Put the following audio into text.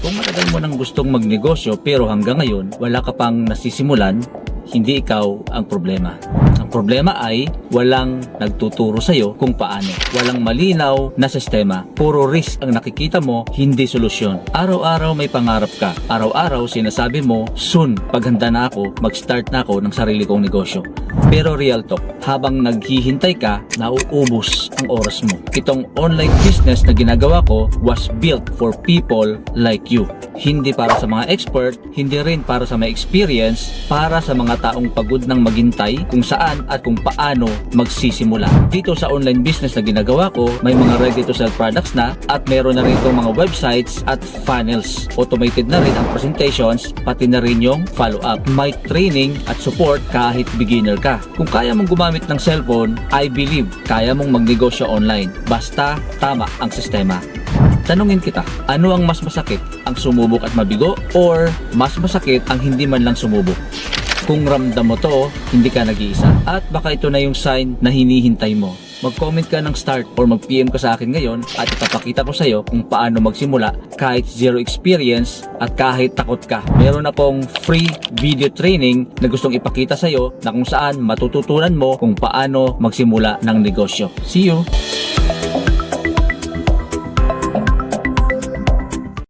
Kung matagal mo nang gustong magnegosyo pero hanggang ngayon wala ka pang nasisimulan, hindi ikaw ang problema. Ang problema ay walang nagtuturo sa'yo kung paano. Walang malinaw na sistema. Puro risk ang nakikita mo, hindi solusyon. Araw-araw may pangarap ka. Araw-araw sinasabi mo, soon, paghanda na ako, mag-start na ako ng sarili kong negosyo. Pero real talk, habang naghihintay ka, nauubos ang oras mo. Itong online business na ginagawa ko was built for people like you. Hindi para sa mga expert, hindi rin para sa may experience, para sa mga taong pagod ng maghintay kung saan at kung paano magsisimula. Dito sa online business na ginagawa ko, may mga ready to sell products na at meron na rin itong mga websites at funnels. Automated na rin ang presentations, pati na rin yung follow-up. May training at support kahit beginner ka. Kung kaya mong gumamit ng cellphone, I believe kaya mong magnegosyo online. Basta tama ang sistema. Tanungin kita, ano ang mas masakit? Ang sumubok at mabigo or mas masakit ang hindi man lang sumubok? Kung ramdam mo to, hindi ka nag-iisa. At baka ito na yung sign na hinihintay mo. Mag-comment ka ng start or mag-PM ka sa akin ngayon at ipapakita ko sa iyo kung paano magsimula kahit zero experience at kahit takot ka. Meron akong free video training na gustong ipakita sa iyo na kung saan matututunan mo kung paano magsimula ng negosyo. See you!